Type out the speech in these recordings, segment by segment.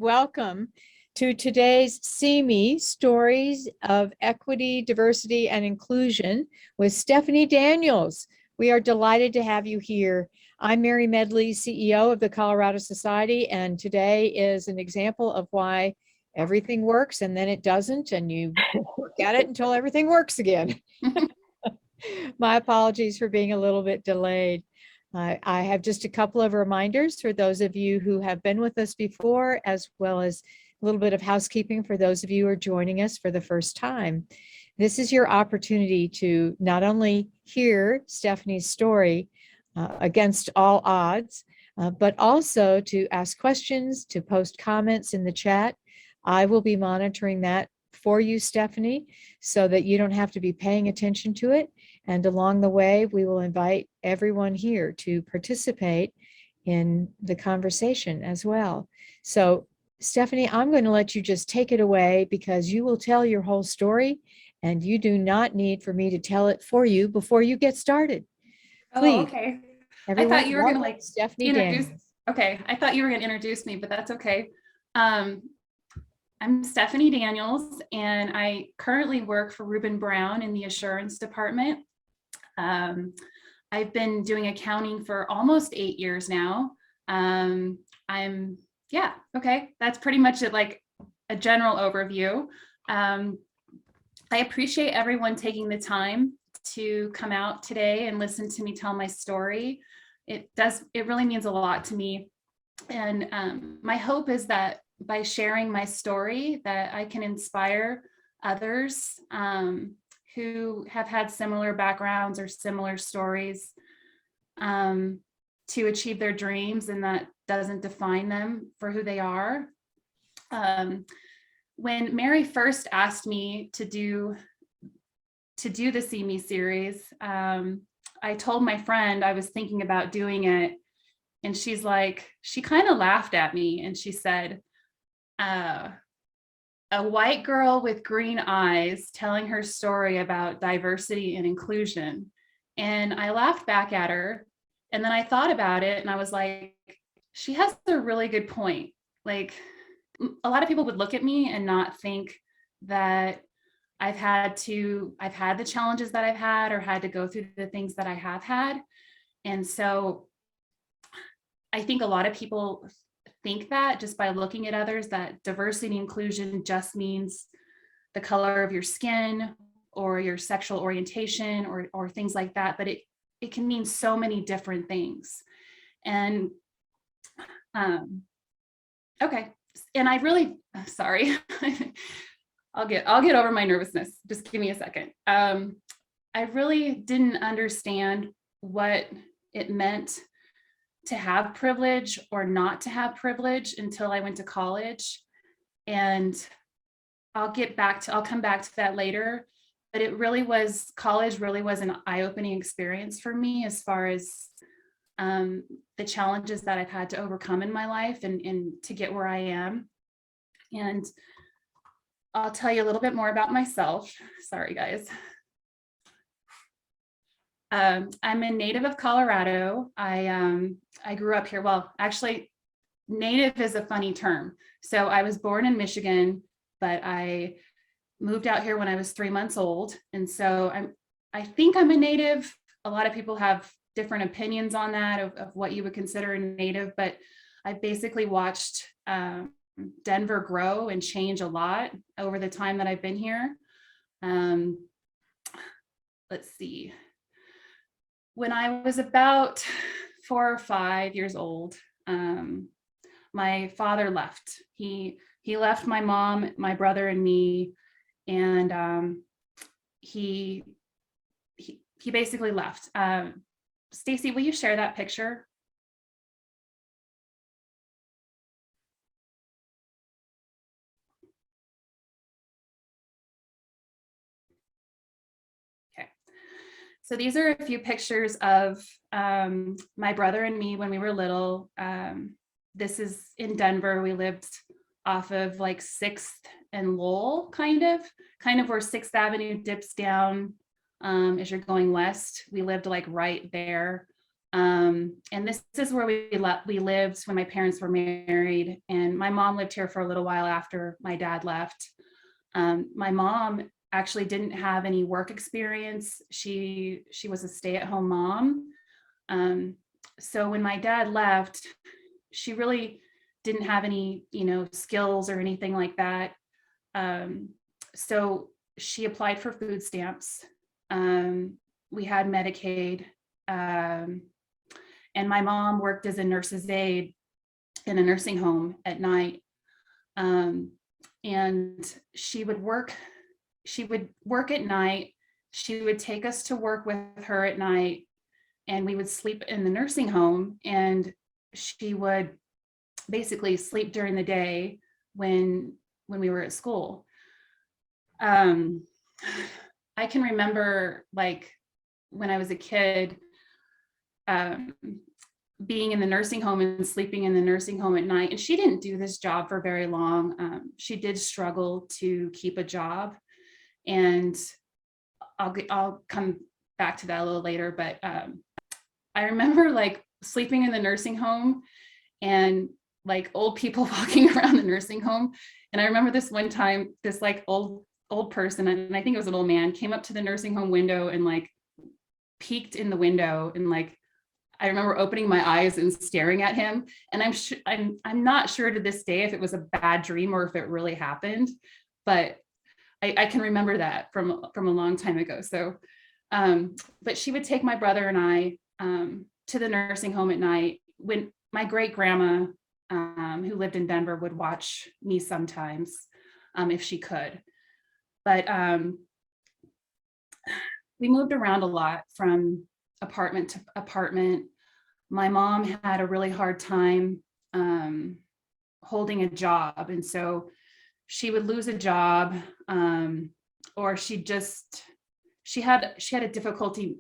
welcome to today's CME Stories of Equity, Diversity, and Inclusion with Stephanie Daniels. We are delighted to have you here. I'm Mary Medley, CEO of the Colorado Society, and today is an example of why everything works and then it doesn't, and you work at it until everything works again. My apologies for being a little bit delayed. I have just a couple of reminders for those of you who have been with us before, as well as a little bit of housekeeping for those of you who are joining us for the first time. This is your opportunity to not only hear Stephanie's story against all odds, but also to ask questions, to post comments in the chat. I will be monitoring that for you, Stephanie, so that you don't have to be paying attention to it. And along the way, we will invite everyone here to participate in the conversation as well. So, Stephanie, I'm going to let you just take it away because you will tell your whole story and you do not need for me to tell it for you before you get started. Please. Oh, okay. Everyone, I thought you were going to Stephanie introduce. Daniels. Okay, I thought you were going to introduce me, but that's okay. I'm Stephanie Daniels, and I currently work for Reuben Brown in the assurance department. I've been doing accounting for almost 8 years now. Okay, that's pretty much it, like a general overview. I appreciate everyone taking the time to come out today and listen to me tell my story. It really means a lot to me. And my hope is that by sharing my story, that I can inspire others who have had similar backgrounds or similar stories to achieve their dreams, and that doesn't define them for who they are. When Mary first asked me to do the See Me series, I told my friend I was thinking about doing it, and she kind of laughed at me, and she said, a white girl with green eyes telling her story about diversity and inclusion. And I laughed back at her, and then I thought about it, and I was like, she has a really good point. Like, a lot of people would look at me and not think that I've had the challenges that I've had or had to go through the things that I have had. And so I think a lot of people think that just by looking at others, that diversity and inclusion just means the color of your skin or your sexual orientation or things like that, but it can mean so many different things. And okay, and I really, sorry, I'll get over my nervousness. Just give me a second. I really didn't understand what it meant to have privilege or not to have privilege until I went to college. And I'll come back to that later, but college really was an eye-opening experience for me as far as the challenges that I've had to overcome in my life and to get where I am. And I'll tell you a little bit more about myself. Sorry, guys. I'm a native of Colorado. I grew up here. Well, actually, native is a funny term. So I was born in Michigan, but I moved out here when I was 3 months old. And so I think I'm a native. A lot of people have different opinions on that of what you would consider a native, but I basically watched Denver grow and change a lot over the time that I've been here. Let's see. When I was about 4 or 5 years old, my father left. He left my mom, my brother, and me, and he basically left. Stacy, will you share that picture? So these are a few pictures of my brother and me when we were little. This is in Denver. We lived off of like 6th and Lowell, kind of where 6th Avenue dips down as you're going west. We lived like right there. And this is where we lived when my parents were married, and my mom lived here for a little while after my dad left. My mom actually didn't have any work experience. She was a stay-at-home mom. So when my dad left, she really didn't have any, skills or anything like that. So she applied for food stamps. We had Medicaid. And my mom worked as a nurse's aide in a nursing home at night. And she would work at night. She would take us to work with her at night, and we would sleep in the nursing home, and she would basically sleep during the day when we were at school. I can remember, like, when I was a kid, being in the nursing home and sleeping in the nursing home at night. And she didn't do this job for very long. She did struggle to keep a job, and I'll come back to that a little later. But I remember, like, sleeping in the nursing home and, like, old people walking around the nursing home. And I remember this one time, this, like, old person, and I think it was an old man, came up to the nursing home window and, like, peeked in the window, and, like, I remember opening my eyes and staring at him. And I'm not sure to this day if it was a bad dream or if it really happened, but I can remember that from a long time ago. So, but she would take my brother and I to the nursing home at night. When my great grandma, who lived in Denver, would watch me sometimes, if she could. But we moved around a lot from apartment to apartment. My mom had a really hard time holding a job. And so she would lose a job, or she had a difficulty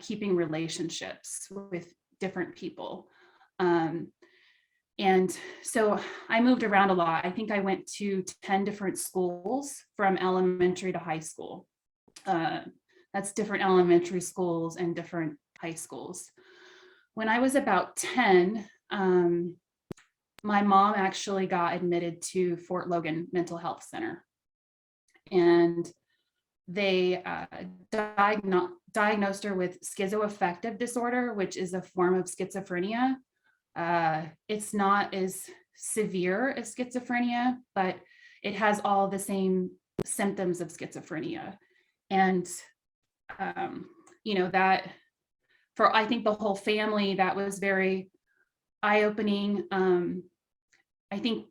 keeping relationships with different people. And so I moved around a lot. I think I went to 10 different schools from elementary to high school. That's different elementary schools and different high schools. When I was about 10, my mom actually got admitted to Fort Logan Mental Health Center. And they diagnosed her with schizoaffective disorder, which is a form of schizophrenia. It's not as severe as schizophrenia, but it has all the same symptoms of schizophrenia. And, that for, I think, the whole family, that was very eye-opening. I think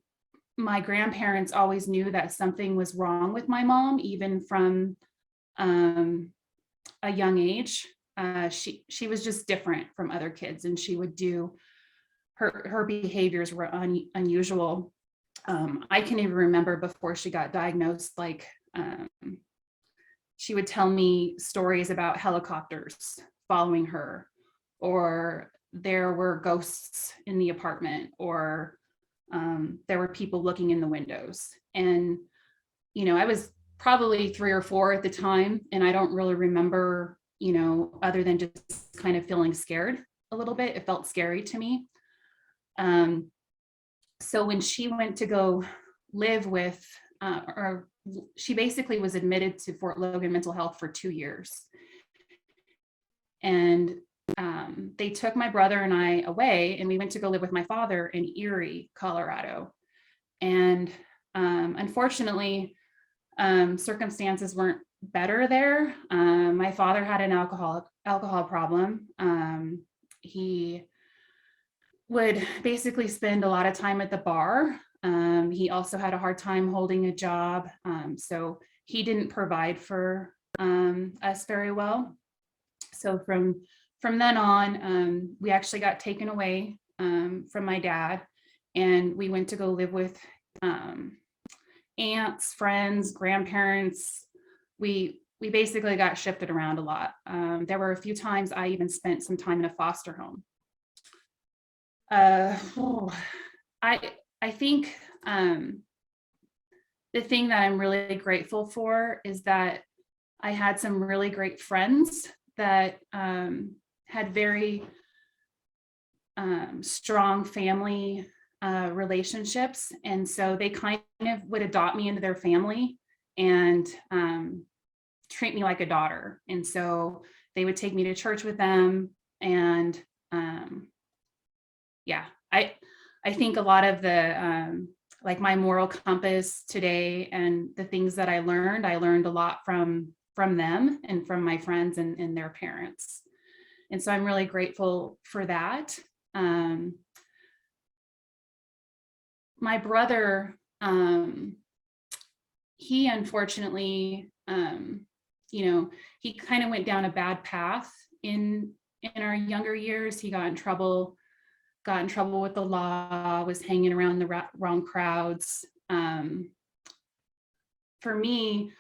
my grandparents always knew that something was wrong with my mom, even from a young age. She was just different from other kids, and she would do her behaviors were unusual. I can even remember before she got diagnosed, like, she would tell me stories about helicopters following her, or there were ghosts in the apartment, or there were people looking in the windows. And, I was probably 3 or 4 at the time, and I don't really remember, other than just kind of feeling scared a little bit. It felt scary to me. So when she went to go live with, or she basically was admitted to Fort Logan Mental Health for 2 years. And they took my brother and I away, and we went to go live with my father in Erie, Colorado. And unfortunately, circumstances weren't better there. My father had an alcohol problem. He would basically spend a lot of time at the bar. He also had a hard time holding a job. So he didn't provide for us very well. So from then on, we actually got taken away from my dad, and we went to go live with aunts, friends, grandparents. We basically got shifted around a lot. There were a few times I even spent some time in a foster home. I think the thing that I'm really grateful for is that I had some really great friends that had very strong family relationships. And so they kind of would adopt me into their family and treat me like a daughter. And so they would take me to church with them. And yeah, I think a lot of the like my moral compass today and the things that I learned a lot from them and from my friends and their parents. And so I'm really grateful for that. My brother, he unfortunately, he kind of went down a bad path in our younger years. He got in trouble with the law, was hanging around the wrong crowds. For me,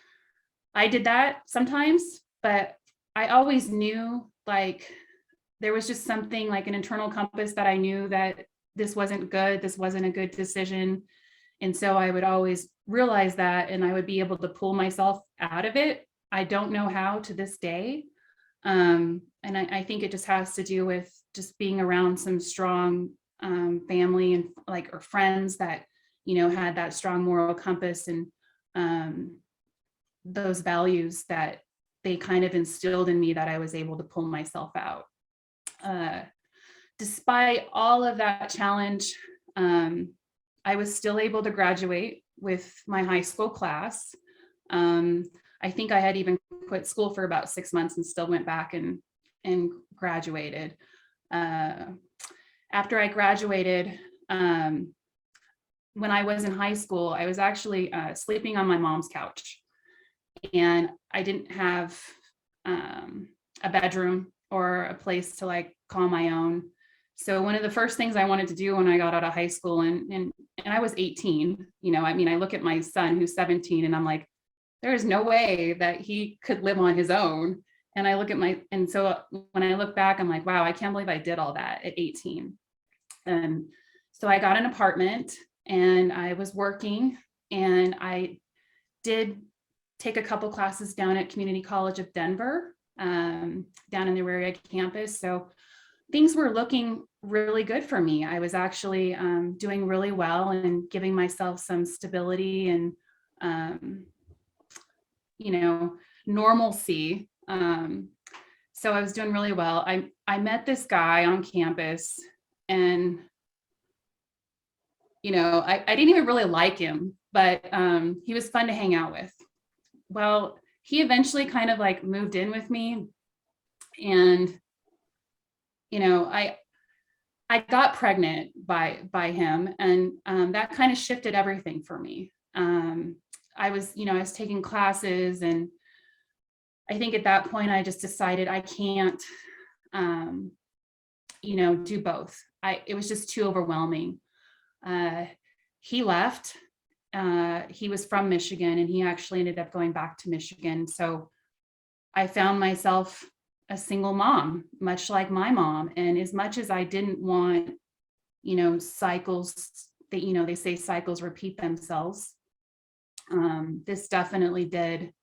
I did that sometimes, but I always knew like there was just something like an internal compass that I knew that this wasn't good. This wasn't a good decision. And so I would always realize that and I would be able to pull myself out of it. I don't know how to this day. And I think it just has to do with just being around some strong family and like or friends that, had that strong moral compass and those values that they kind of instilled in me that I was able to pull myself out. Despite all of that challenge, I was still able to graduate with my high school class. I think I had even quit school for about 6 months and still went back and graduated. After I graduated, when I was in high school, I was actually sleeping on my mom's couch, and I didn't have a bedroom or a place to like call my own. So one of the first things I wanted to do when I got out of high school, and I was 18, I look at my son who's 17 and I'm like, there is no way that he could live on his own. And I look at and so when I look back, I'm like, wow, I can't believe I did all that at 18. And so I got an apartment and I was working, and I did take a couple classes down at Community College of Denver, down in the Auraria campus. So things were looking really good for me. I was actually doing really well and giving myself some stability and, normalcy. So I was doing really well. I met this guy on campus, and, I didn't even really like him, but he was fun to hang out with. Well, he eventually kind of like moved in with me, and I got pregnant by him, and that kind of shifted everything for me. I was taking classes, and I think at that point I just decided I can't, do both. It was just too overwhelming. He left. He was from Michigan, and he actually ended up going back to Michigan. So I found myself a single mom, much like my mom. And as much as I didn't want, cycles that, they say cycles repeat themselves. This definitely did,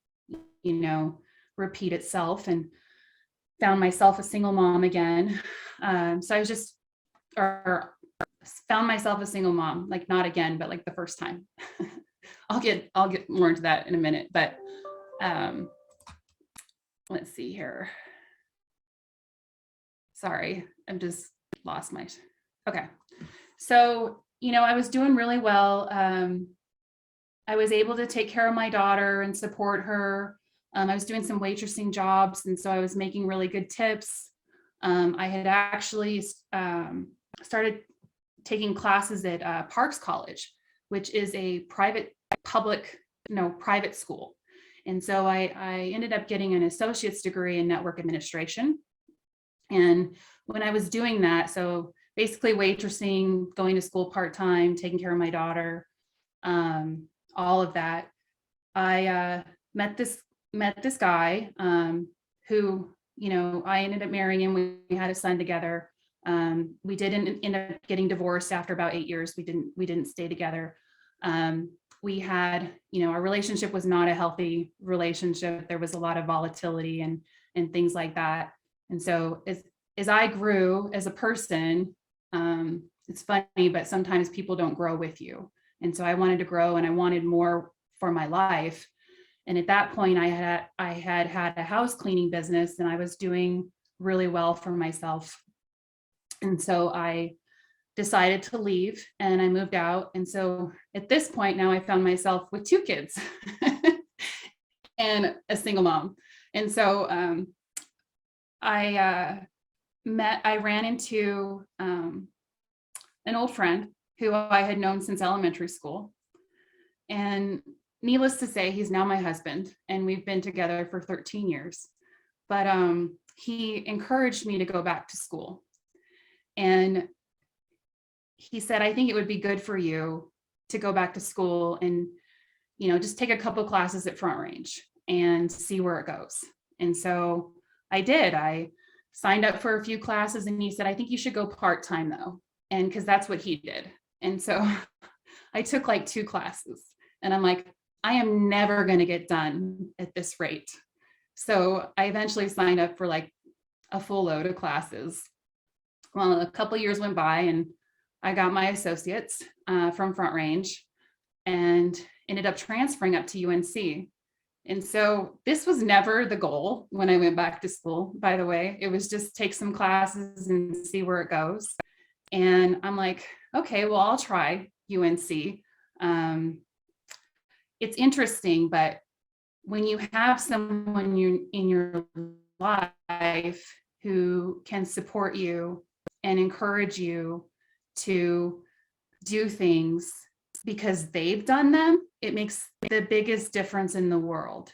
repeat itself, and found myself a single mom again. So I was just, or found myself a single mom, like not again, but like the first time. I'll get more into that in a minute, but let's see here. Sorry, I'm just lost my, okay. So, I was doing really well. I was able to take care of my daughter and support her. I was doing some waitressing jobs, and so I was making really good tips. I had actually started taking classes at Parks College, which is a private school. And so I ended up getting an associate's degree in network administration. And when I was doing that, so basically waitressing, going to school part-time, taking care of my daughter, all of that, I met this guy who, I ended up marrying him. We had a son together. We didn't end up getting divorced after about 8 years. We didn't stay together. We had, our relationship was not a healthy relationship. There was a lot of volatility and things like that. And so as I grew as a person, It's funny, but sometimes people don't grow with you. And so I wanted to grow and I wanted more for my life. And at that point, I had a house cleaning business and I was doing really well for myself. And so I decided to leave and I moved out. And so at this point now I found myself with two kids and a single mom. And so I ran into an old friend who I had known since elementary school. And needless to say, he's now my husband, and we've been together for 13 years. But he encouraged me to go back to school. And he said, I think it would be good for you to go back to school and, just take a couple classes at Front Range and see where it goes. And so I did. I signed up for a few classes and he said, I think you should go part-time though. And because that's what he did. And so I took like 2 classes and I'm like, I am never going to get done at this rate. So I eventually signed up for like a full load of classes. Well, a couple years went by and I got my associates from Front Range and ended up transferring up to UNC. And so this was never the goal when I went back to school, by the way. It was just take some classes and see where it goes. And I'm like, okay, well, I'll try UNC. It's interesting, but when you have someone in your life who can support you and encourage you to do things because they've done them, it makes the biggest difference in the world.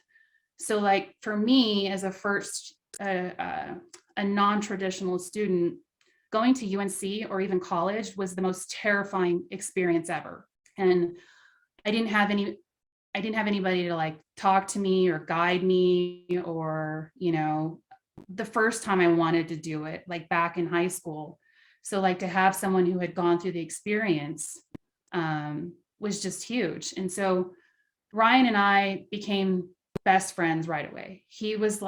So like for me as a non-traditional student, going to UNC or even college was the most terrifying experience ever. And I didn't have anybody to like talk to me or guide me or, the first time I wanted to do it, like back in high school. So like to have someone who had gone through the experience was just huge. And so Ryan and I became best friends right away. He was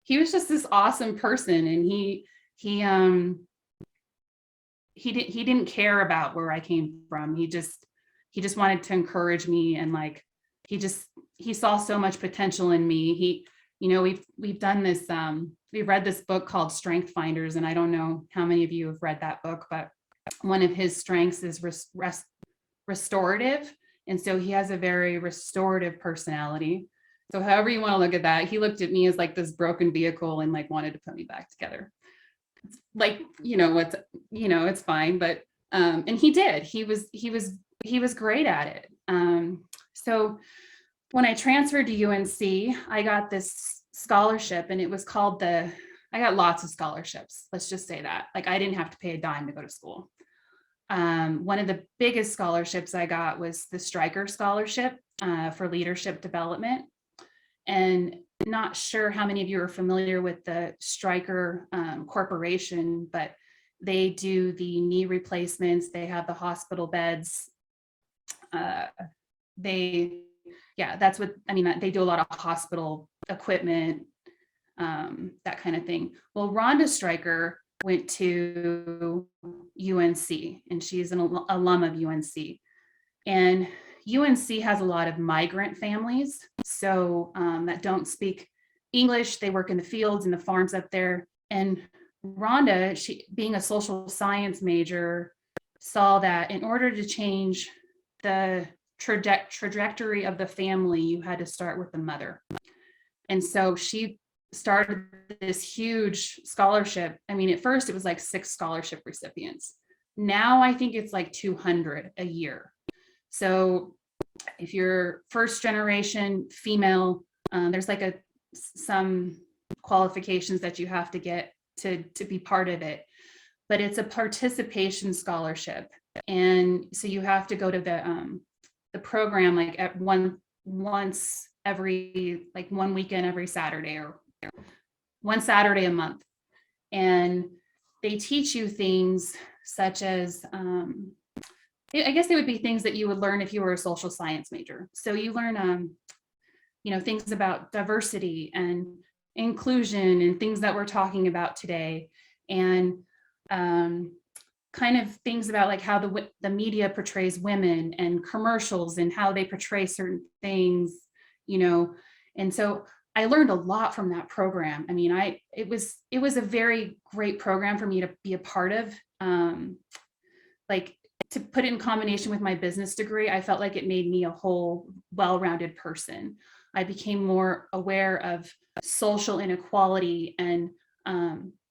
just this awesome person. And he didn't care about where I came from. He just wanted to encourage me. And like, he saw so much potential in me. We've done this, we read this book called Strength Finders. And I don't know how many of you have read that book, but one of his strengths is restorative. And so he has a very restorative personality. So however you want to look at that, he looked at me as like this broken vehicle and like wanted to put me back together. Like, it's fine. But, and he did, he was great at it. So when I transferred to UNC, I got this scholarship and it was called I got lots of scholarships. Let's just say that. Like I didn't have to pay a dime to go to school. One of the biggest scholarships I got was the Stryker Scholarship for leadership development. And not sure how many of you are familiar with the Stryker Corporation, but they do the knee replacements. They have the hospital beds. That's what, they do a lot of hospital equipment, that kind of thing. Well, Rhonda Stryker went to UNC and she's an alum of UNC. And UNC has a lot of migrant families, so that don't speak English. They work in the fields and the farms up there. And Rhonda, she being a social science major, saw that in order to change the trajectory of the family, you had to start with the mother. And so she started this huge scholarship. At first it was like 6 scholarship recipients. Now I think it's like 200 a year. So if you're first generation female, there's like some qualifications that you have to get to be part of it, but it's a participation scholarship. And so you have to go to the program like at once every, like one weekend every Saturday or one Saturday a month. And they teach you things such as, I guess they would be things that you would learn if you were a social science major. So you learn, things about diversity and inclusion and things that we're talking about today. And kind of things about like how the media portrays women and commercials and how they portray certain things, you know. And so I learned a lot from that program. I mean, it was a very great program for me to be a part of. Like, to put it in combination with my business degree, I felt like it made me a whole well-rounded person. I became more aware of social inequality and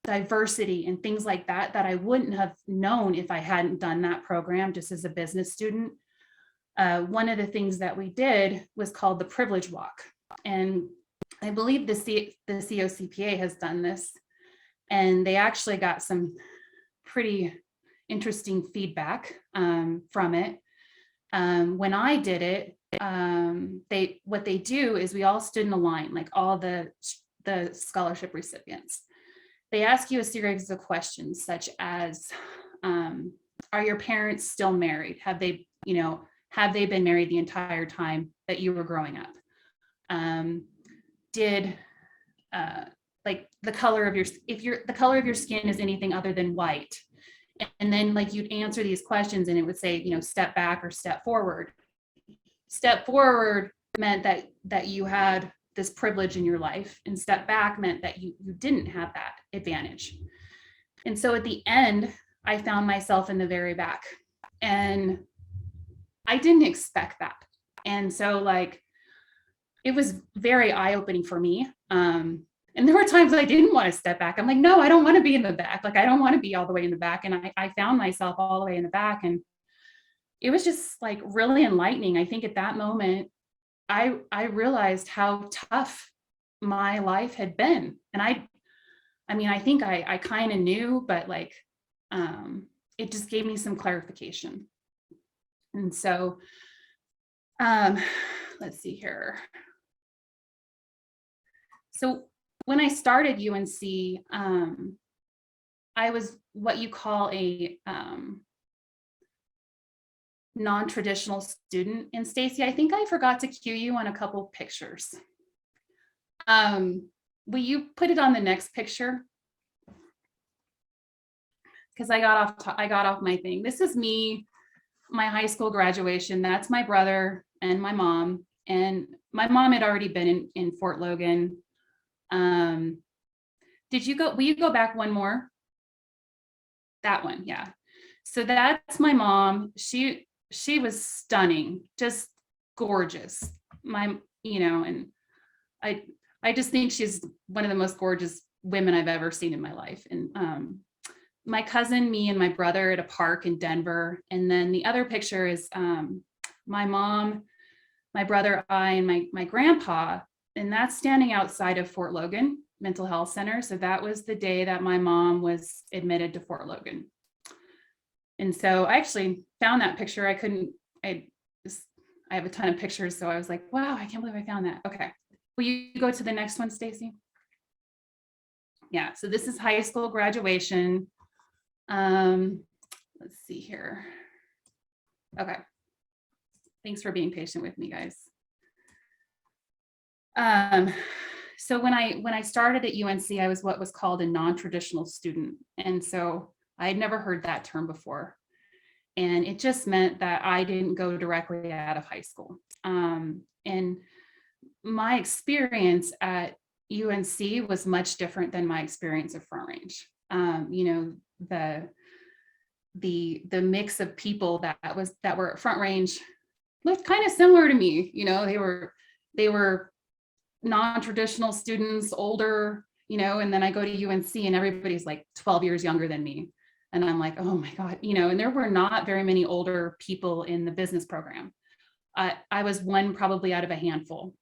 diversity and things like that I wouldn't have known if I hadn't done that program just as a business student. One of the things that we did was called the Privilege Walk. And I believe the COCPA has done this. And they actually got some pretty interesting feedback from it. When I did it, what they do is we all stood in a line, like all the scholarship recipients. They ask you a series of questions such as, are your parents still married? Have they been married the entire time that you were growing up? Did like the color of the color of your skin is anything other than white? And then like you'd answer these questions and it would say, step back or step forward. Step forward meant that you had this privilege in your life, and step back meant that you didn't have that advantage. And so at the end, I found myself in the very back, and I didn't expect that. And so like, it was very eye-opening for me. And there were times I didn't want to step back. I'm like, no, I don't want to be in the back. Like, I don't want to be all the way in the back. And I found myself all the way in the back. And it was just like really enlightening. I think at that moment, I realized how tough my life had been. And I mean, I think I kind of knew, but like, it just gave me some clarification. And so, let's see here. So when I started UNC, I was what you call a non-traditional student. And Stacy, I think I forgot to cue you on a couple pictures. Will you put it on the next picture? Because I got off my thing. This is me, my high school graduation. That's my brother and my mom. And my mom had already been in Fort Logan. Will you go back one more? That one, yeah. So that's my mom. She was stunning, just gorgeous. And I just think she's one of the most gorgeous women I've ever seen in my life. And my cousin, me, and my brother at a park in Denver. And then the other picture is my mom, my brother, I, and my grandpa. And that's standing outside of Fort Logan Mental Health Center. So that was the day that my mom was admitted to Fort Logan. And so I actually found that picture. I have a ton of pictures. So I was like, wow, I can't believe I found that. Okay. Will you go to the next one, Stacy? Yeah. So this is high school graduation. Let's see here. Okay. Thanks for being patient with me, guys. So when I started at UNC, I was what was called a non-traditional student. And so I had never heard that term before. And it just meant that I didn't go directly out of high school. And my experience at UNC was much different than my experience at Front Range. The mix of people that were at Front Range looked kind of similar to me. They were non-traditional students, older, and then I go to UNC and everybody's like 12 years younger than me. And I'm like, oh my God, and there were not very many older people in the business program. I was one probably out of a handful.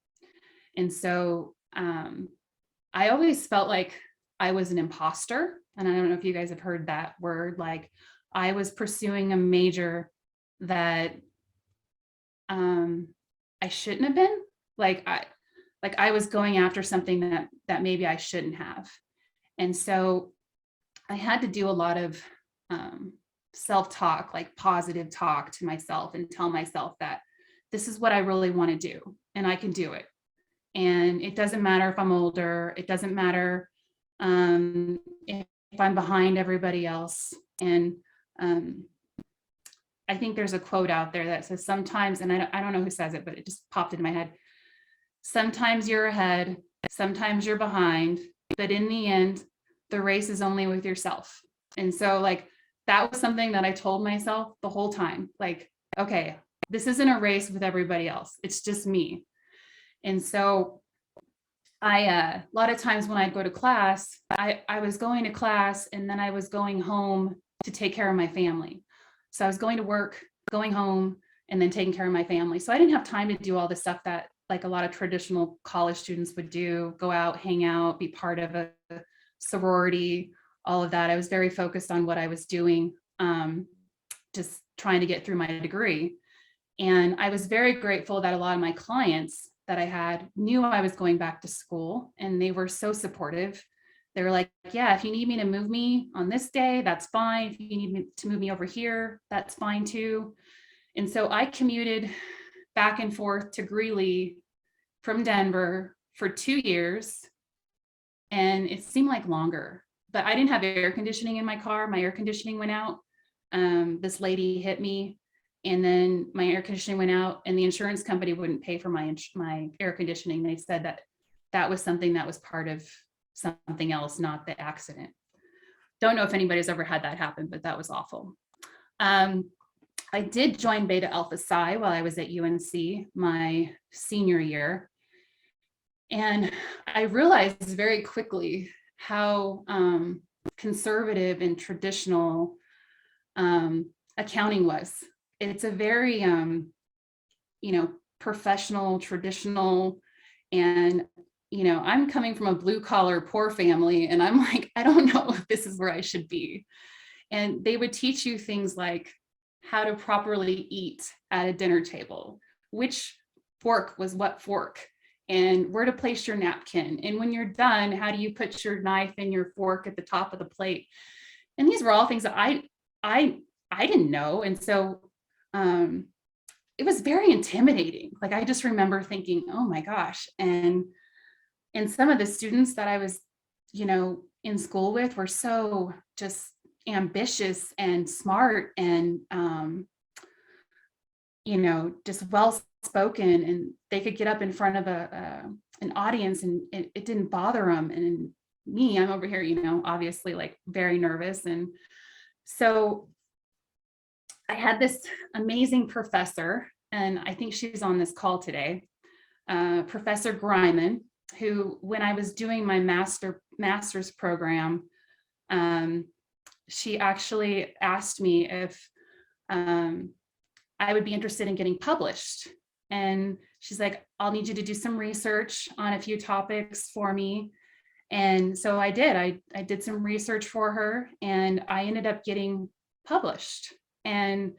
And so I always felt like I was an imposter. And I don't know if you guys have heard that word, like I was pursuing a major that I shouldn't have been. Like I was going after something that maybe I shouldn't have. And so I had to do a lot of self-talk, like positive talk to myself, and tell myself that this is what I really want to do and I can do it. And it doesn't matter if I'm older, it doesn't matter if I'm behind everybody else. And um, I think there's a quote out there that says sometimes, and I don't know who says it, but it just popped into my head. Sometimes you're ahead, sometimes you're behind, but in the end, the race is only with yourself. And so like, that was something that I told myself the whole time. Like, okay, this isn't a race with everybody else. It's just me. And so a lot of times when I'd go to class, I was going to class and then I was going home to take care of my family. So I was going to work, going home, and then taking care of my family. So I didn't have time to do all the stuff that like a lot of traditional college students would do, go out, hang out, be part of a sorority, all of that. I was very focused on what I was doing, just trying to get through my degree. And I was very grateful that a lot of my clients that I had knew I was going back to school, and they were so supportive. They were like, yeah, if you need me to move me on this day, that's fine. If you need me to move me over here, that's fine too. And so I commuted back and forth to Greeley from Denver for 2 years. And it seemed like longer, but I didn't have air conditioning in my car. My air conditioning went out. This lady hit me, and then my air conditioning went out, and the insurance company wouldn't pay for my air conditioning. They said that that was something that was part of something else, not the accident. Don't know if anybody's ever had that happen, but that was awful. I did join Beta Alpha Psi while I was at UNC my senior year. And I realized very quickly how conservative and traditional accounting was. It's a very, professional, traditional, and, I'm coming from a blue collar, poor family, and I'm like, I don't know if this is where I should be. And they would teach you things like how to properly eat at a dinner table, which fork was what fork, and where to place your napkin. And when you're done, how do you put your knife and your fork at the top of the plate? And these were all things that I didn't know. And so it was very intimidating. Like, I just remember thinking, oh my gosh. And some of the students that I was, in school with were so just ambitious and smart and, just well spoken, and they could get up in front of an audience and it didn't bother them. And me, I'm over here, obviously like very nervous. And so I had this amazing professor, and I think she's on this call today, Professor Greiman, who, when I was doing my master's program, she actually asked me if I would be interested in getting published. And she's like, I'll need you to do some research on a few topics for me. And so I did. I did some research for her, and I ended up getting published. And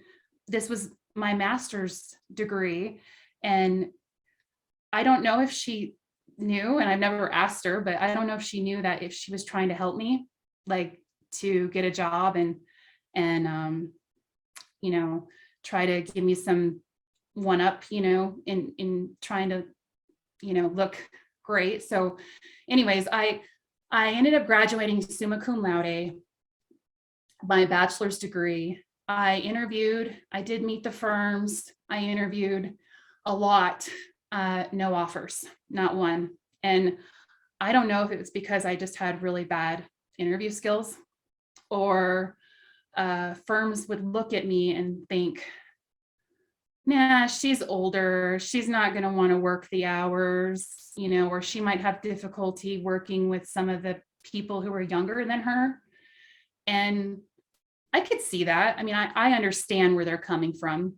this was my master's degree. And I don't know if she knew, and I've never asked her, but I don't know if she knew that if she was trying to help me, like, to get a job and try to give me some one up, in trying to, look great. So anyways, I ended up graduating summa cum laude, my bachelor's degree. I interviewed, I did meet the firms. I interviewed a lot, no offers, not one. And I don't know if it was because I just had really bad interview skills, or firms would look at me and think, nah, she's older, she's not going to want to work the hours, or she might have difficulty working with some of the people who are younger than her. And I could see that. I mean, I understand where they're coming from.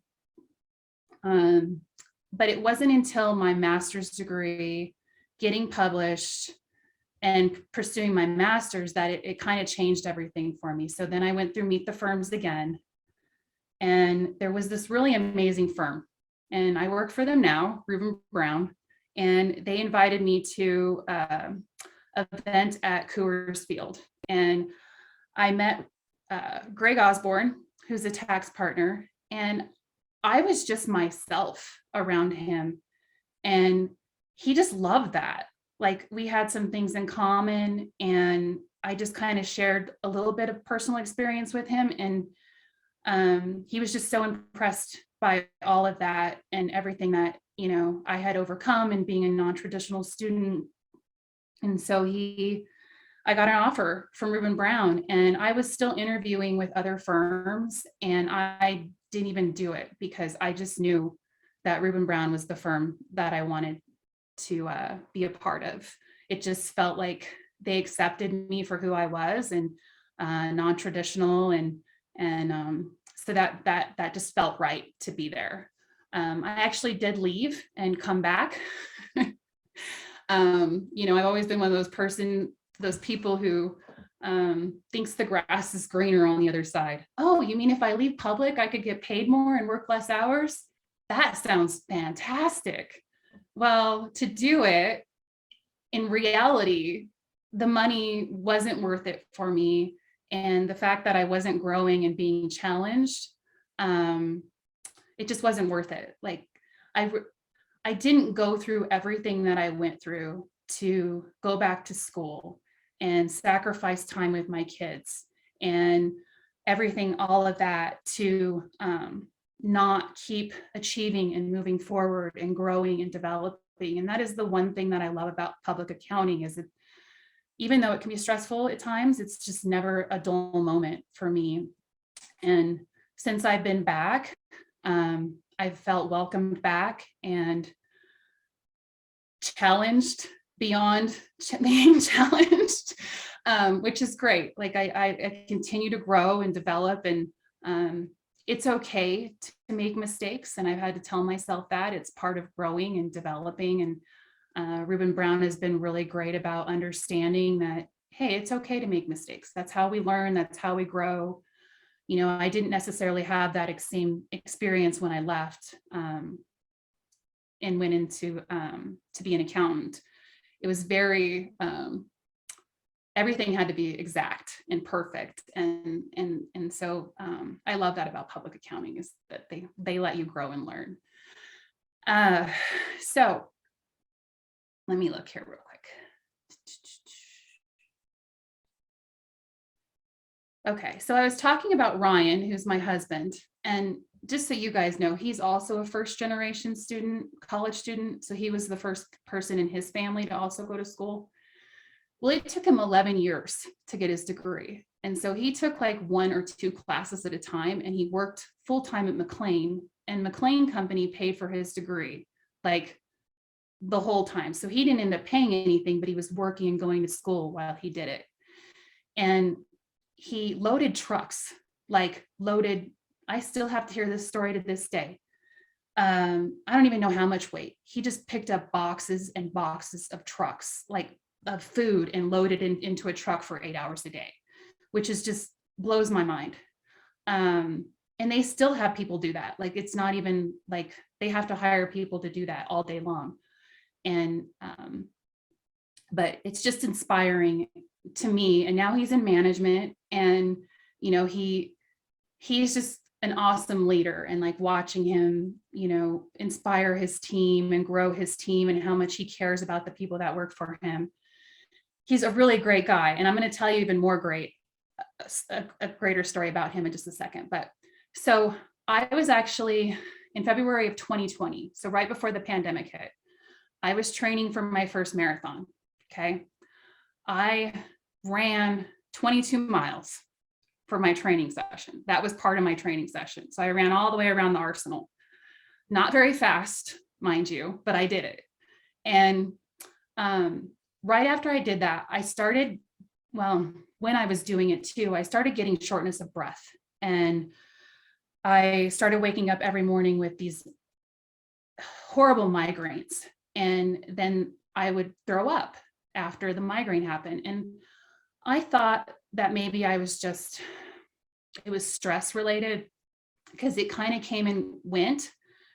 But it wasn't until my master's degree, getting published and pursuing my master's, that it kind of changed everything for me. So then I went through Meet the Firms again. And there was this really amazing firm, and I work for them now, Reuben Brown, and they invited me to an event at Coors Field. And I met Greg Osborne, who's a tax partner, and I was just myself around him. And he just loved that. Like, we had some things in common, and I just kind of shared a little bit of personal experience with him. And He was just so impressed by all of that and everything that, I had overcome and being a non-traditional student. And so I got an offer from Reuben Brown, and I was still interviewing with other firms, and I didn't even do it because I just knew that Reuben Brown was the firm that I wanted to be a part of. It just felt like they accepted me for who I was, and non-traditional, and so that just felt right to be there. I actually did leave and come back. I've always been one of those people who thinks the grass is greener on the other side. Oh, you mean if I leave public, I could get paid more and work less hours? That sounds fantastic. Well, to do it, in reality, the money wasn't worth it for me. And the fact that I wasn't growing and being challenged, it just wasn't worth it. Like I didn't go through everything that I went through to go back to school and sacrifice time with my kids and everything, all of that to not keep achieving and moving forward and growing and developing. And that is the one thing that I love about public accounting is that even though it can be stressful at times, it's just never a dull moment for me. And since I've been back, I've felt welcomed back and challenged beyond being challenged, which is great. Like I continue to grow and develop, and it's okay to make mistakes. And I've had to tell myself that it's part of growing and developing. And Reuben Brown has been really great about understanding that, hey, it's okay to make mistakes. That's how we learn. That's how we grow. I didn't necessarily have that same experience when I left and went into to be an accountant. It was very everything had to be exact and perfect, and so I love that about public accounting is that they let you grow and learn. So let me look here real quick. Okay, so I was talking about Ryan, who's my husband, and just so you guys know, he's also a first generation student, college student. So he was the first person in his family to also go to school. Well, it took him 11 years to get his degree. And so he took like 1 or 2 classes at a time, and he worked full time at McLean, and McLean Company paid for his degree like the whole time. So he didn't end up paying anything, but he was working and going to school while he did it. And he loaded trucks, like loaded. I still have to hear this story to this day. I don't even know how much weight. He just picked up boxes and boxes of trucks, like of food, and loaded into a truck for 8 hours a day, which is just blows my mind. And they still have people do that. Like, it's not even like they have to hire people to do that all day long. And, but it's just inspiring to me. And now he's in management, and, he's just an awesome leader, and like watching him, inspire his team and grow his team and how much he cares about the people that work for him. He's a really great guy. And I'm going to tell you even more a greater story about him in just a second. But so I was actually in February of 2020. So right before the pandemic hit, I was training for my first marathon. Okay. I ran 22 miles for my training session. That was part of my training session. So I ran all the way around the arsenal. Not very fast, mind you, but I did it. And right after I did that, I started, well, when I was doing it too, I started getting shortness of breath. And I started waking up every morning with these horrible migraines. And then I would throw up after the migraine happened. And I thought that maybe it was stress related, because it kind of came and went.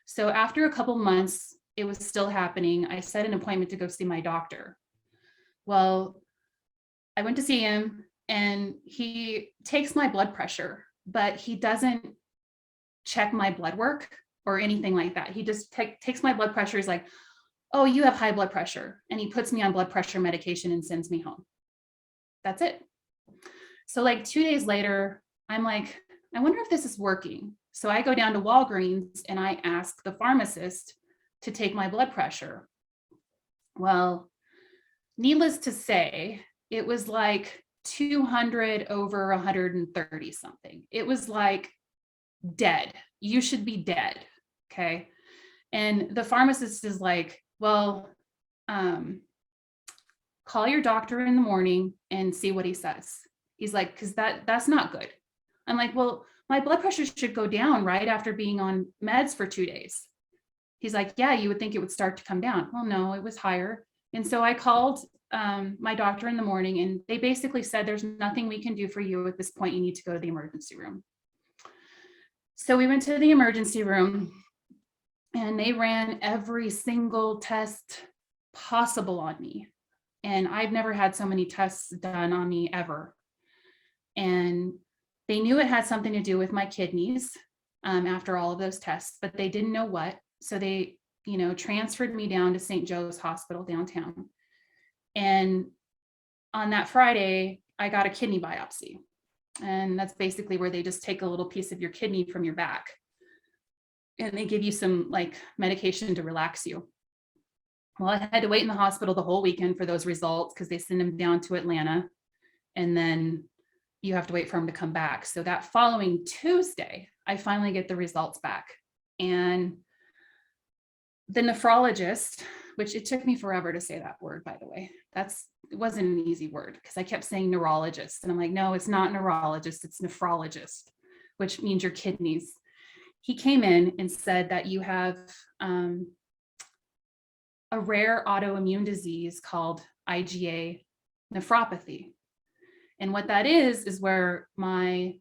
So after a couple months, it was still happening. I set an appointment to go see my doctor. Well, I went to see him, and he takes my blood pressure, but he doesn't check my blood work or anything like that. He just takes my blood pressure. He's like, oh, you have high blood pressure. And he puts me on blood pressure medication and sends me home. That's it. So like 2 days later, I'm like, I wonder if this is working. So I go down to Walgreens and I ask the pharmacist to take my blood pressure. Well, needless to say, it was like 200 over 130 something. It was like dead. You should be dead. Okay. And the pharmacist is like, well, call your doctor in the morning and see what he says. He's like, because that's not good. I'm like, well, my blood pressure should go down right after being on meds for 2 days. He's like, yeah, you would think it would start to come down. Well, no, it was higher. And so I called my doctor in the morning, and they basically said, there's nothing we can do for you at this point. You need to go to the emergency room. So we went to the emergency room, and they ran every single test possible on me. And I've never had so many tests done on me ever. And they knew it had something to do with my kidneys after all of those tests, but they didn't know what. So they, transferred me down to St. Joe's Hospital downtown. And on that Friday, I got a kidney biopsy. And that's basically where they just take a little piece of your kidney from your back. And they give you some medication to relax you. Well, I had to wait in the hospital the whole weekend for those results because they send them down to Atlanta. And then you have to wait for them to come back. So that following Tuesday, I finally get the results back. And the nephrologist, which it took me forever to say that word, by the way, it wasn't an easy word because I kept saying neurologist. And I'm like, no, it's not neurologist, it's nephrologist, which means your kidneys. He came in and said that you have a rare autoimmune disease called IgA nephropathy. And what that is where my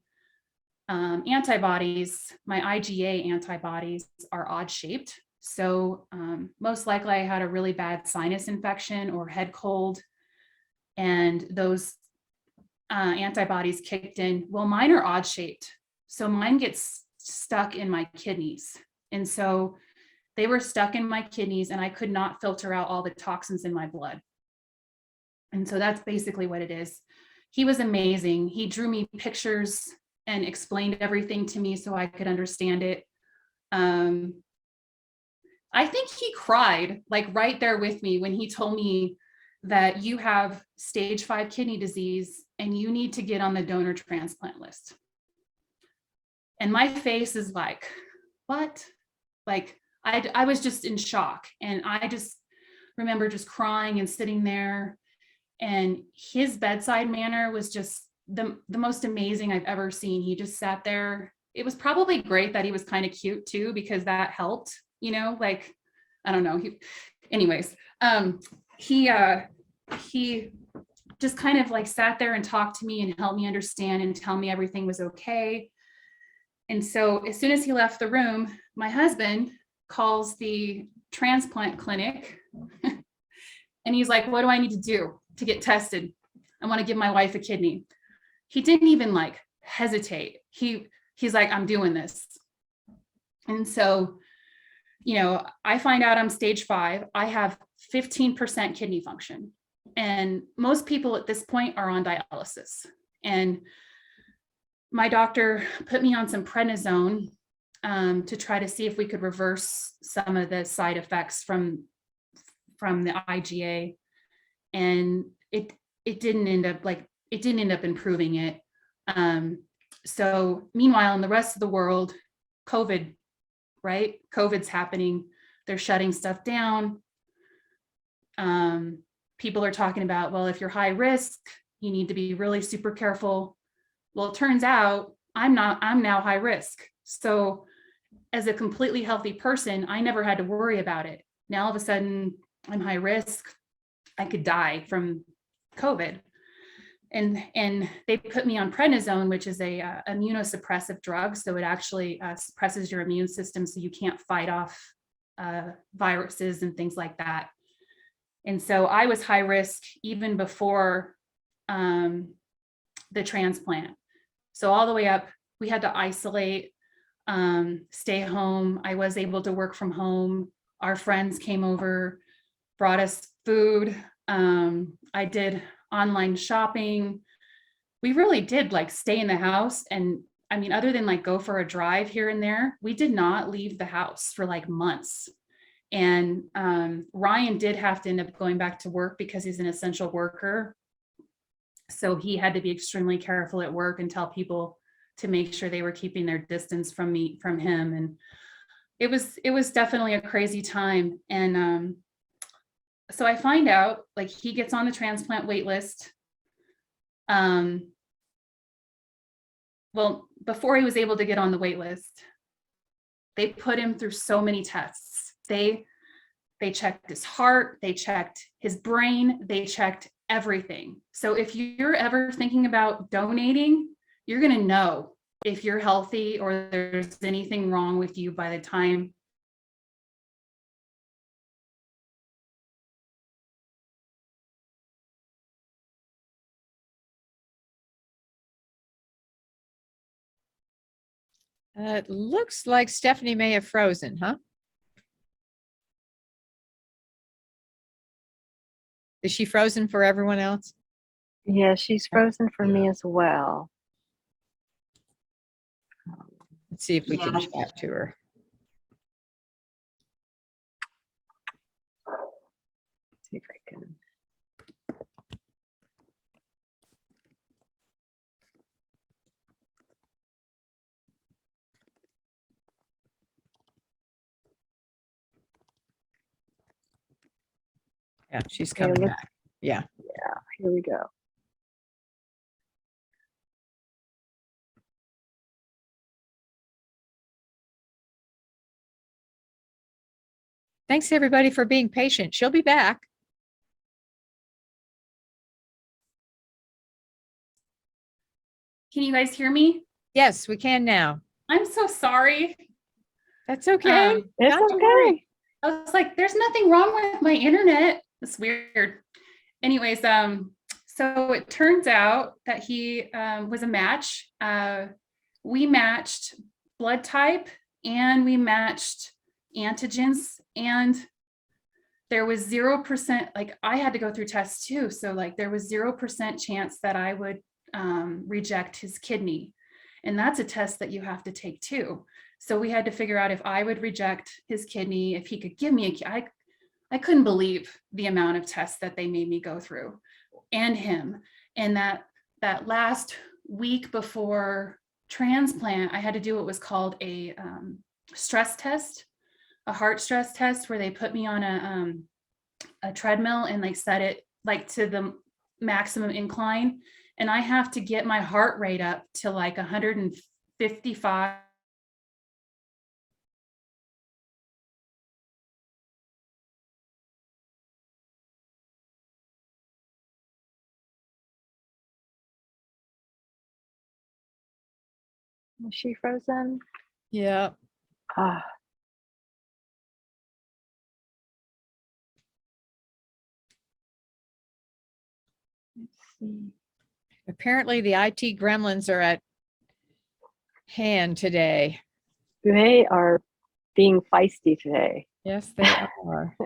antibodies, my IgA antibodies are odd shaped. So most likely I had a really bad sinus infection or head cold, and those antibodies kicked in. Well, mine are odd shaped. So mine gets stuck in my kidneys. And so they were stuck in my kidneys, and I could not filter out all the toxins in my blood. And so that's basically what it is. He was amazing. He drew me pictures and explained everything to me so I could understand it. I think he cried right there with me when he told me that you have stage 5 kidney disease and you need to get on the donor transplant list. And my face is like, what? I was just in shock. And I just remember just crying and sitting there. And his bedside manner was just the most amazing I've ever seen. He just sat there. It was probably great that he was kind of cute too, because that helped, I don't know. He just kind of sat there and talked to me and helped me understand and tell me everything was okay. And so as soon as he left the room, my husband calls the transplant clinic and he's like, what do I need to do to get tested? I want to give my wife a kidney. He didn't even hesitate. He's like, I'm doing this. And so, I find out I'm stage 5. I have 15% kidney function. And most people at this point are on dialysis. And my doctor put me on some prednisone to try to see if we could reverse some of the side effects from the IgA. And it didn't end up improving it. So meanwhile, in the rest of the world, COVID, right? COVID's happening. They're shutting stuff down. People are talking about, well, if you're high risk, you need to be really super careful. Well, it turns out I'm now high risk. So as a completely healthy person, I never had to worry about it. Now all of a sudden I'm high risk. I could die from COVID. And they put me on prednisone, which is a immunosuppressive drug. So it actually suppresses your immune system so you can't fight off viruses and things like that. And so I was high risk even before the transplant. So all the way up, we had to isolate, stay home. I was able to work from home. Our friends came over, brought us food. I did online shopping. We really did stay in the house and I mean, other than like go for a drive here and there, we did not leave the house for like months. And Ryan did have to end up going back to work because he's an essential worker. So he had to be extremely careful at work and tell people to make sure they were keeping their distance from him. And it was definitely a crazy time. And so I find out like he gets on the transplant wait list. Well, before he was able to get on the wait list, they put him through so many tests. They checked his heart, they checked his brain, they checked everything. So if you're ever thinking about donating, you're going to know if you're healthy or there's anything wrong with you by the time. It looks like Stephanie may have frozen, huh? Is she frozen for everyone else? Yeah, she's frozen for me as well. Let's see if we can chat to her. See if I can. Yeah, she's Okay, coming let's- back. Yeah. Yeah, here we go. Thanks everybody for being patient. She'll be back. Can you guys hear me? Yes, we can now. I'm so sorry. That's okay. It's Not to worry. okay. I was like, there's nothing wrong with my internet. It's weird. Anyways, so it turns out that he was a match. We matched blood type and we matched antigens, and there was 0%, like I had to go through tests too. So like there was 0% chance that I would reject his kidney. And that's a test that you have to take too. So we had to figure out if I would reject his kidney, if he could give me I couldn't believe the amount of tests that they made me go through, and him. And that last week before transplant, I had to do what was called a stress test, a heart stress test, where they put me on a treadmill and like set it like to the maximum incline. And I have to get my heart rate up to like 155. Is she frozen? Yeah. Ah, let's see. Apparently the IT gremlins are at hand today. They are being feisty today. Yes, they are.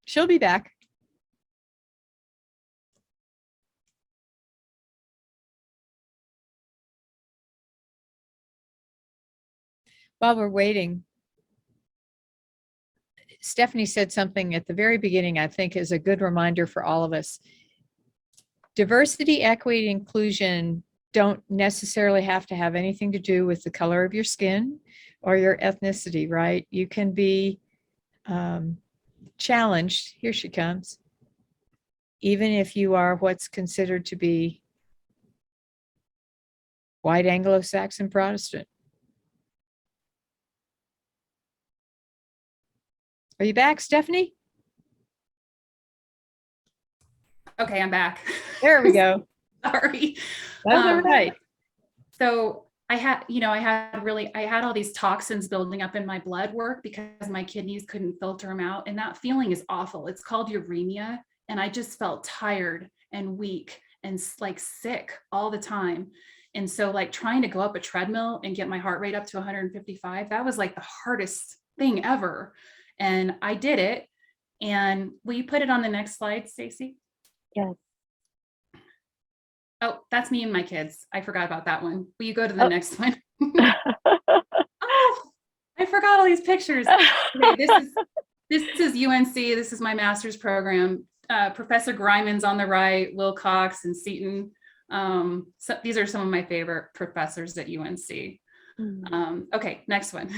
She'll be back. While we're waiting, Stephanie said something at the very beginning, I think is a good reminder for all of us. Diversity, equity, inclusion don't necessarily have to have anything to do with the color of your skin or your ethnicity, right? You can be challenged. Here she comes. Even if you are what's considered to be white Anglo-Saxon Protestant. Are you back, Stephanie? Okay, I'm back. There we go. Sorry. That's all right. So I had all these toxins building up in my blood work because my kidneys couldn't filter them out. And that feeling is awful. It's called uremia. And I just felt tired and weak and like sick all the time. And so like trying to go up a treadmill and get my heart rate up to 155, that was like the hardest thing ever. And I did it. And will you put it on the next slide, Stacy? Yes. Oh, that's me and my kids. I forgot about that one. Will you go to the Oh. next one? Oh, I forgot all these pictures. Okay, this is UNC. This is my master's program. Professor Greiman's on the right, Wilcox and Seton. So these are some of my favorite professors at UNC. Okay, next one.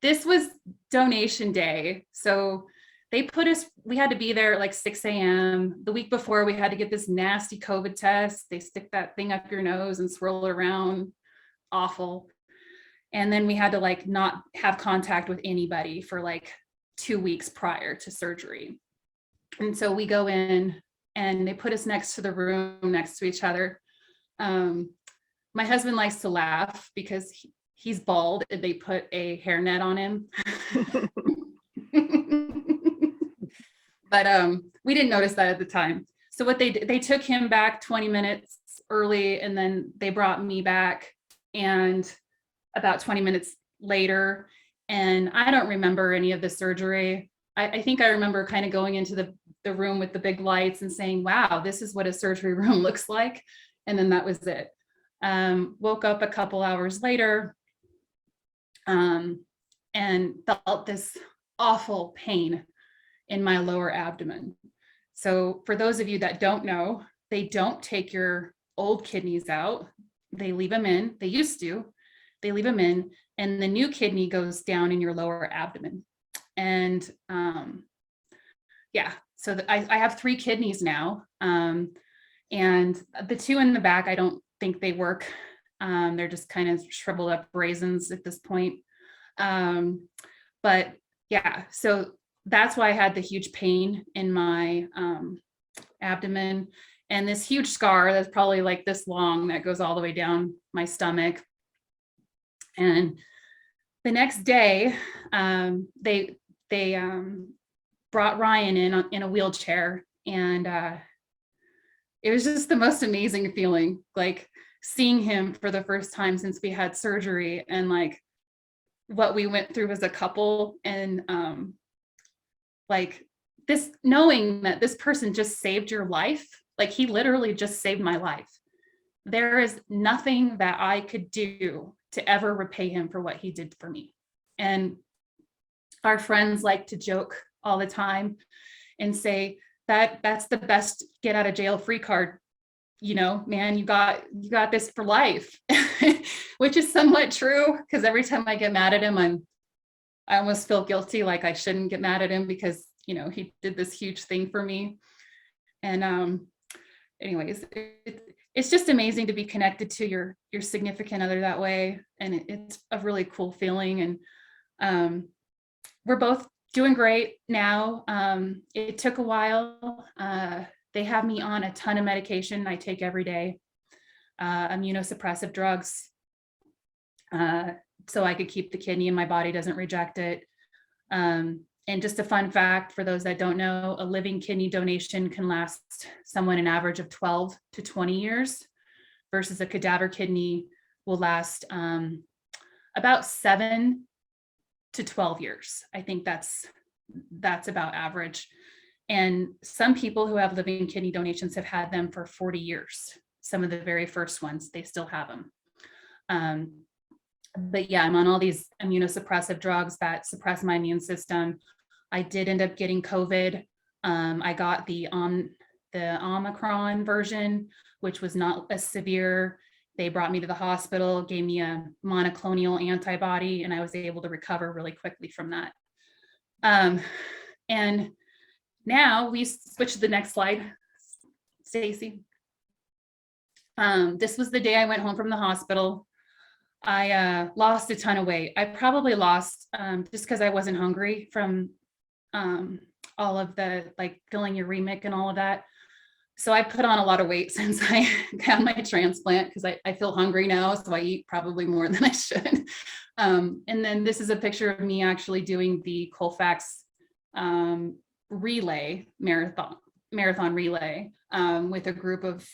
This was donation day. So they put us, we had to be there at like 6 a.m. The week before, we had to get this nasty COVID test. They stick that thing up your nose and swirl it around. Awful. And then we had to like not have contact with anybody for like 2 weeks prior to surgery. And so we go in and they put us next to the room next to each other. My husband likes to laugh because he's bald and they put a hairnet on him. But we didn't notice that at the time. So what they did, they took him back 20 minutes early, and then they brought me back and about 20 minutes later. And I don't remember any of the surgery. I think I remember kind of going into the room with the big lights and saying, wow, this is what a surgery room looks like. And then that was it. Woke up a couple hours later and felt this awful pain in my lower abdomen. So for those of you that don't know, they don't take your old kidneys out. They leave them in. They used to. They leave them in, and the new kidney goes down in your lower abdomen. And yeah, so I have 3 kidneys now. And the 2 in the back, I don't think they work. They're just kind of shriveled up raisins at this point. But yeah, so that's why I had the huge pain in my abdomen, and this huge scar that's probably like this long that goes all the way down my stomach. And the next day, they brought Ryan in a wheelchair, and it was just the most amazing feeling, like seeing him for the first time since we had surgery, and like what we went through as a couple, and like this, knowing that this person just saved your life. Like he literally just saved my life. There is nothing that I could do to ever repay him for what he did for me. And our friends like to joke all the time and say that that's the best get out of jail free card. You know, man, you got this for life, which is somewhat true, because every time I get mad at him, I almost feel guilty, like I shouldn't get mad at him because, you know, he did this huge thing for me. And anyways, it's just amazing to be connected to your significant other that way. And it's a really cool feeling. And we're both doing great now. It took a while. They have me on a ton of medication I take every day, immunosuppressive drugs, so I could keep the kidney and my body doesn't reject it. And just a fun fact for those that don't know, a living kidney donation can last someone an average of 12 to 20 years, versus a cadaver kidney will last about 7 to 12 years. I think that's about average. And some people who have living kidney donations have had them for 40 years. Some of the very first ones, they still have them. But yeah, I'm on all these immunosuppressive drugs that suppress my immune system. I did end up getting COVID. I got the Omicron version, which was not as severe. They brought me to the hospital, gave me a monoclonal antibody, and I was able to recover really quickly from that. And now we switch to the next slide, Stacy. This was the day I went home from the hospital. I lost a ton of weight. I probably lost just because I wasn't hungry from all of the like feeling uremic and all of that. So I put on a lot of weight since I had my transplant, because I feel hungry now, so I eat probably more than I should. And then this is a picture of me actually doing the Colfax relay marathon relay with a group of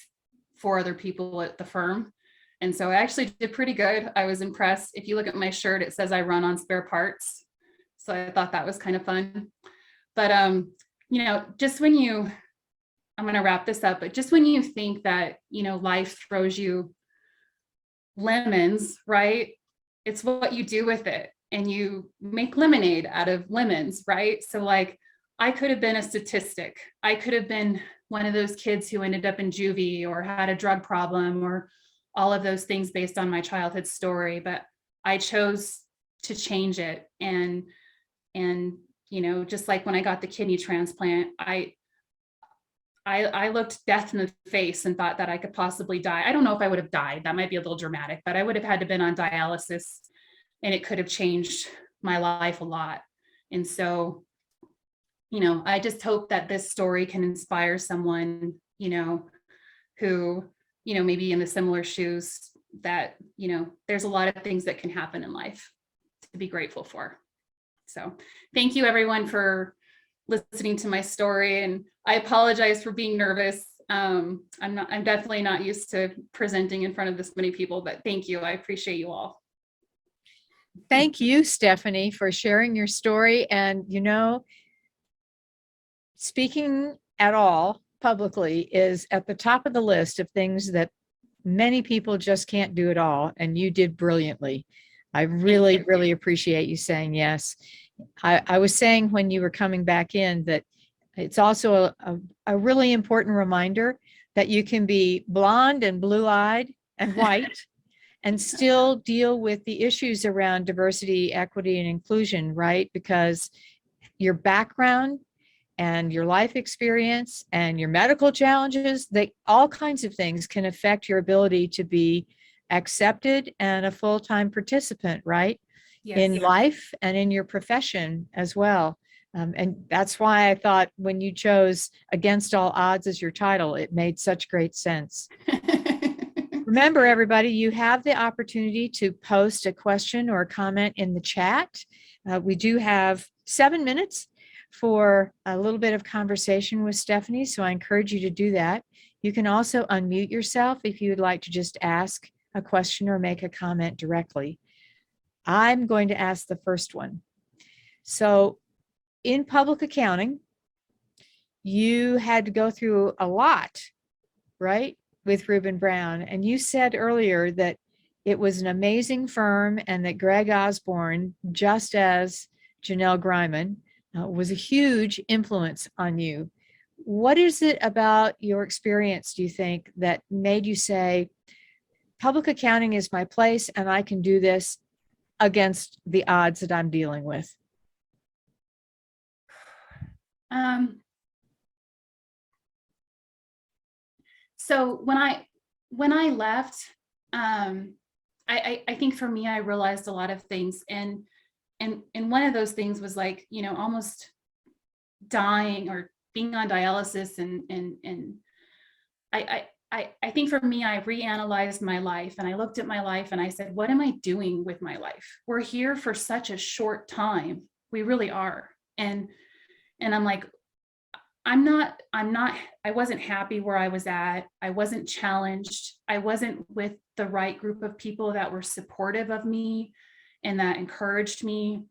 4 other people at the firm. And so I actually did pretty good. I was impressed. If you look at my shirt, it says I run on spare parts. So I thought that was kind of fun. But you know, just when you I'm going to wrap this up, but just when you think that, life throws you lemons, right? It's what you do with it. And you make lemonade out of lemons, right? So like, I could have been a statistic. I could have been one of those kids who ended up in juvie or had a drug problem or all of those things based on my childhood story, but I chose to change it. And just like when I got the kidney transplant, I looked death in the face and thought that I could possibly die. I don't know if I would have died. That might be a little dramatic, but I would have had to been on dialysis, and it could have changed my life a lot. And so, I just hope that this story can inspire someone, who, maybe in the similar shoes, that, there's a lot of things that can happen in life to be grateful for. So thank you everyone for listening to my story. And I apologize for being nervous. I'm definitely not used to presenting in front of this many people, but thank you. I appreciate you all. Thank you, Stephanie, for sharing your story. And, speaking at all publicly is at the top of the list of things that many people just can't do at all. And you did brilliantly. I really, really appreciate you saying yes. I was saying when you were coming back in that it's also a really important reminder that you can be blonde and blue-eyed and white and still deal with the issues around diversity, equity, and inclusion, right? Because your background and your life experience and your medical challenges, all kinds of things can affect your ability to be accepted and a full-time participant, right? Yes. In life and in your profession as well. And that's why I thought when you chose Against All Odds as your title, it made such great sense. Remember, everybody, you have the opportunity to post a question or a comment in the chat. We do have 7 minutes for a little bit of conversation with Stephanie, so I encourage you to do that. You can also unmute yourself if you would like to just ask a question or make a comment directly. I'm going to ask the first one. So in public accounting, you had to go through a lot, right, with Reuben Brown. And you said earlier that it was an amazing firm and that Greg Osborne, just as Janelle Greiman, was a huge influence on you. What is it about your experience, do you think, that made you say, public accounting is my place and I can do this against the odds that I'm dealing with? So when I left, I think for me, I realized a lot of things, and one of those things was like, almost dying or being on dialysis, and I think for me, I reanalyzed my life, and I looked at my life and I said, what am I doing with my life? We're here for such a short time. We really are. And I'm like, I wasn't happy where I was at. I wasn't challenged. I wasn't with the right group of people that were supportive of me and that encouraged me.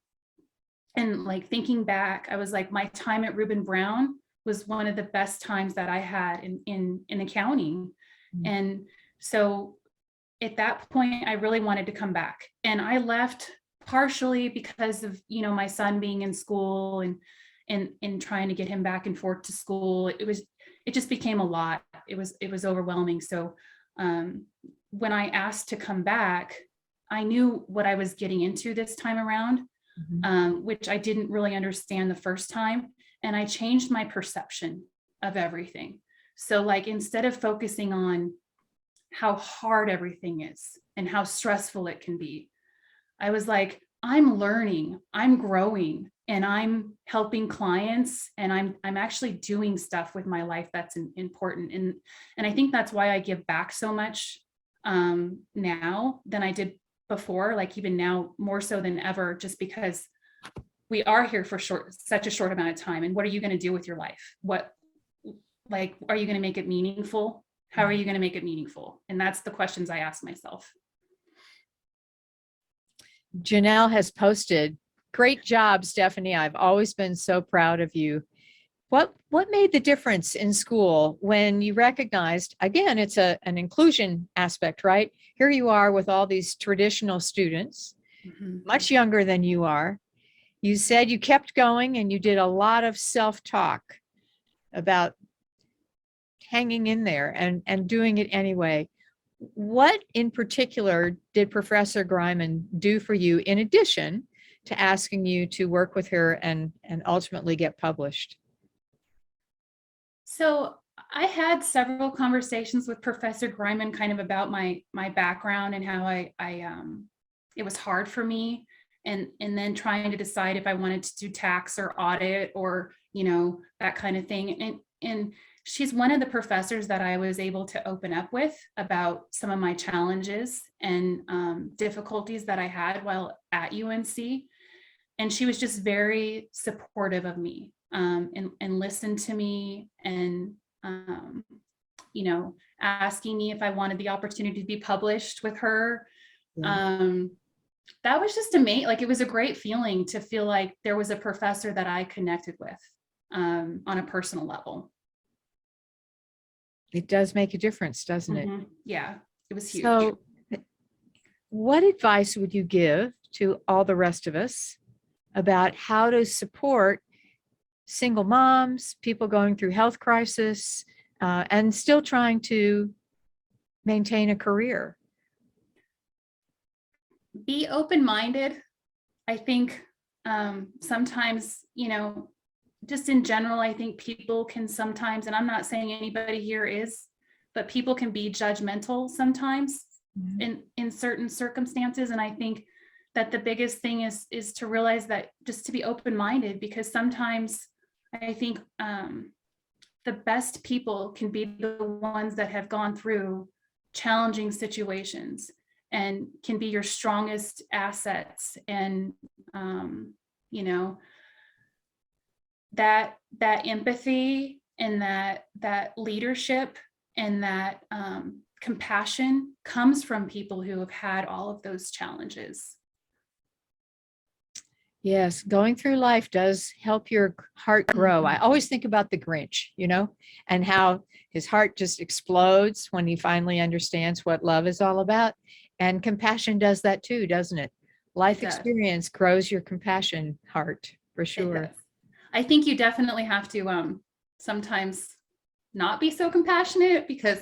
And like thinking back, I was like, my time at Reuben Brown was one of the best times that I had in accounting. Mm-hmm. And so at that point, I really wanted to come back. And I left partially because of, my son being in school and trying to get him back and forth to school. It just became a lot. It was overwhelming. So when I asked to come back, I knew what I was getting into this time around, mm-hmm. Which I didn't really understand the first time. And I changed my perception of everything. So like, instead of focusing on how hard everything is and how stressful it can be, I was like, I'm learning, I'm growing, and I'm helping clients, and I'm actually doing stuff with my life that's important. And I think that's why I give back so much now than I did before, like even now more so than ever, just because we are here for such a short amount of time. And what are you going to do with your life? Are you going to make it meaningful? How are you going to make it meaningful? And that's the questions I ask myself. Janelle has posted, great job, Stephanie. I've always been so proud of you. What made the difference in school when you recognized, again, it's an inclusion aspect, right? Here you are with all these traditional students, much younger than you are. You said you kept going and you did a lot of self-talk about hanging in there and doing it anyway. What in particular did Professor Greiman do for you in addition to asking you to work with her and ultimately get published? So I had several conversations with Professor Greiman kind of about my background and how it was hard for me, and then trying to decide if I wanted to do tax or audit or, you know, that kind of thing. And she's one of the professors that I was able to open up with about some of my challenges and difficulties that I had while at UNC. And she was just very supportive of me, and listened to me, and you know, asking me if I wanted the opportunity to be published with her. That was just amazing. Like, it was a great feeling to feel like there was a professor that I connected with on a personal level. It does make a difference, doesn't it? Yeah, it was huge. So, what advice would you give to all the rest of us about how to support single moms, people going through health crisis, and still trying to maintain a career? Be open-minded. I think sometimes, you know, just in general, I think people can sometimes, and I'm not saying anybody here is, but people can be judgmental sometimes in certain circumstances. And I think that the biggest thing is to realize that, just to be open-minded, because sometimes I think the best people can be the ones that have gone through challenging situations and can be your strongest assets. And you know, that empathy and that leadership and that compassion comes from people who have had all of those challenges. Yes, going through life does help your heart grow. I always think about the Grinch, you know, and how his heart just explodes when he finally understands what love is all about. And compassion does that too, doesn't it? Life experience grows your compassion heart, for sure. I think you definitely have to sometimes not be so compassionate, because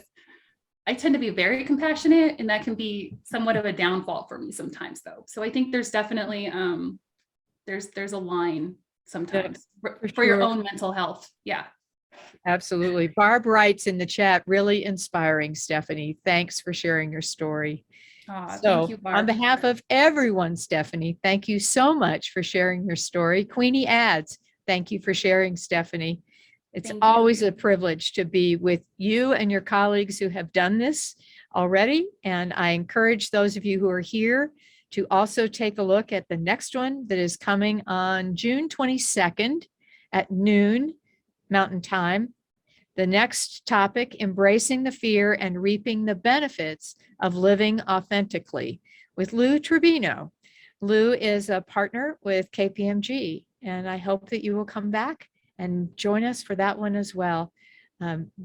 I tend to be very compassionate, and that can be somewhat of a downfall for me sometimes, though. So I think there's definitely there's a line sometimes for your own mental health. Yeah. Absolutely. Barb writes in the chat, really inspiring, Stephanie. Thanks for sharing your story. Thank you, Barb. On behalf of everyone, Stephanie, thank you so much for sharing your story. Queenie adds, thank you for sharing, Stephanie. It's always a privilege to be with you and your colleagues who have done this already. And I encourage those of you who are here to also take a look at the next one that is coming on June 22nd at noon Mountain Time. The next topic, embracing the fear and reaping the benefits of living authentically, with Lou Tribino. Lou is a partner with KPMG, and I hope that you will come back and join us for that one as well.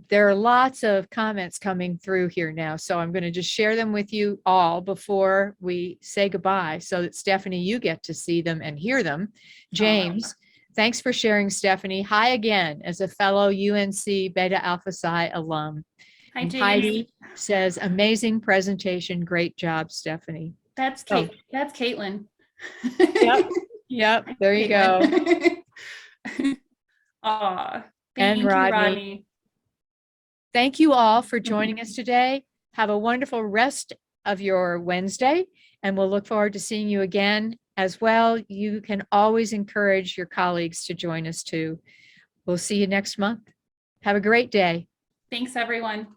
There are lots of comments coming through here now, so I'm going to just share them with you all before we say goodbye, so that Stephanie, you get to see them and hear them. James, thanks for sharing, Stephanie. Hi again as a fellow UNC Beta Alpha Psi alum. Hi, and James. Heidi says, amazing presentation. Great job, Stephanie. That's Kate. That's Caitlin. Yep. There you go. Thank you, Rodney. Thank you all for joining us today. Have a wonderful rest of your Wednesday, and we'll look forward to seeing you again as well. You can always encourage your colleagues to join us too. We'll see you next month. Have a great day. Thanks, everyone.